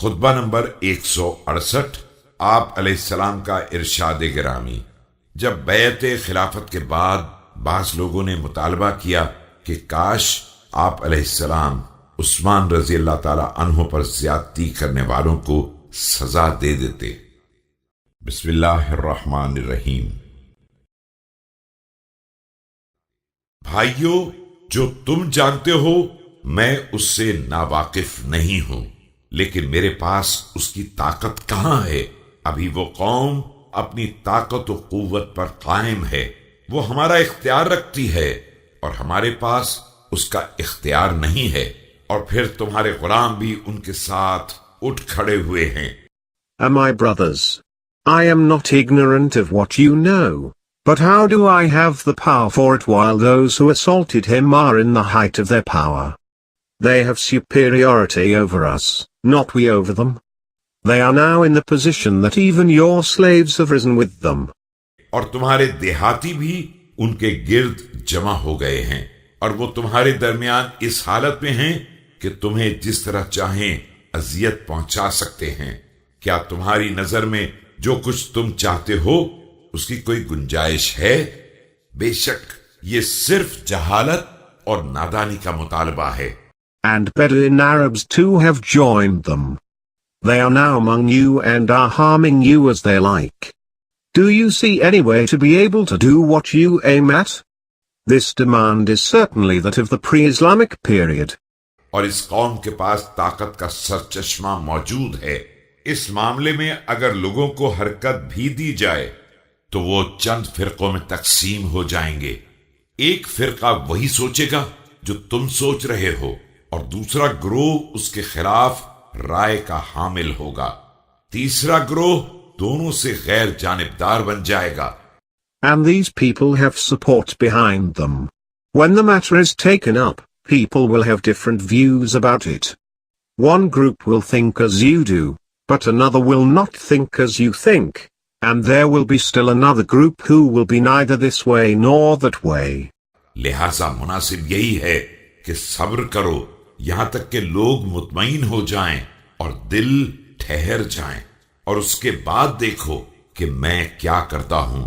खुतबा number 168। आप अलैहिस्सलाम का इरशाद गिरामी। जब बैत खिलाफत के बाद बास लोगों ने मुतालबा किया कि काश आप अलैहिस्सलाम उस्मान रजी अल्लाह ताला अन्हो पर ज्यादती करने वालों को सजा दे देते। बिस्मिल्लाहिर्रहमानिर्रहीम। भाइयों, जो तुम जानते हो मैं उससे नावाकिफ नहीं हूं, लेकिन मेरे पास उसकी ताकत कहां है। अभी वो कौम अपनी ताकत और कुव्वत पर कायम है। वो हमारा इख्तियार रखती है और हमारे पास उसका इख्तियार नहीं है। और फिर तुम्हारे गुलाम भी उनके साथ उठ खड़े हुए हैं। My brothers, I am not ignorant of what you know, but how do I have the power for it while those who assaulted him are in the height of their power? They have superiority over us, not we over them. They are now in the position that even your slaves have risen with them. और तुम्हारे देहाती भी उनके गिर्द जमा हो गए हैं और वो तुम्हारे दरमियान इस हालत में हैं कि तुम्हें जिस तरह चाहें अजियत पहुंचा सकते हैं। क्या तुम्हारी नजर में जो कुछ तुम चाहते हो उसकी कोई गुंजाइश है? बेशक ये सिर्फ जहालत और नादानी का मुतालबा है। And Bedouin Arabs too have joined them. They are now among you and are harming you as they like. Do you see any way to be able to do what you aim at? This demand is certainly that of the pre-Islamic period. और इस कौम के पास ताकत का सरचश्मा मौजूद है। इस मामले में अगर लोगों को हरकत भी दी जाए तो वो चंद फिरकों में तकसीम हो जाएंगे। एक फिरका वही सोचेगा जो तुम सोच रहे हो और दूसरा ग्रोह उसके खिलाफ राय का हामिल होगा। तीसरा ग्रोह दोनों से गैर जानिबदार बन जाएगा। And these people have support behind them. When the matter is taken up, people will have different views about it. One group will think as you do, but another will not think as you think, and there will be still another group who will be neither this way nor that way. लिहाजा मुनासिब यही है कि सब्र करो यहां तक कि लोग मुतमईन हो जाएं और दिल ठहर जाएं, और उसके बाद देखो कि मैं क्या करता हूं।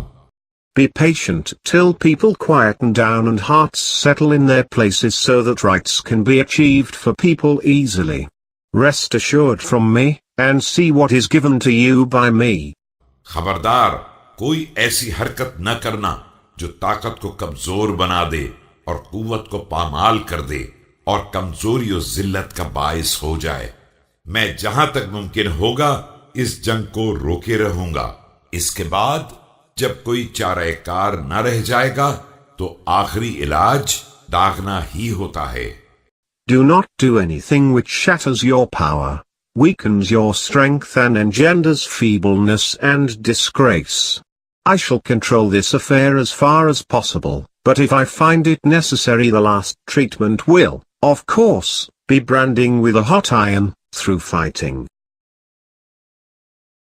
Be patient till people quieten down and hearts settle in their places so that rights can be achieved for people easily. Rest assured from me, and see what is given to you by me. खबरदार, कोई ऐसी हरकत न करना जो ताकत को कमजोर बना दे और कुव्वत को पामाल कर दे और कमजोरी और जिल्लत का बायस हो जाए। मैं जहां तक मुमकिन होगा इस जंग को रोके रहूंगा। इसके बाद जब कोई चाराकार न रह जाएगा तो आखिरी इलाज दागना ही होता है। Do not do anything which shatters your power, weakens your strength and engenders feebleness and disgrace. I shall control this affair as far as possible, but if I find it necessary the last treatment will, of course, be branding with a hot iron, through fighting.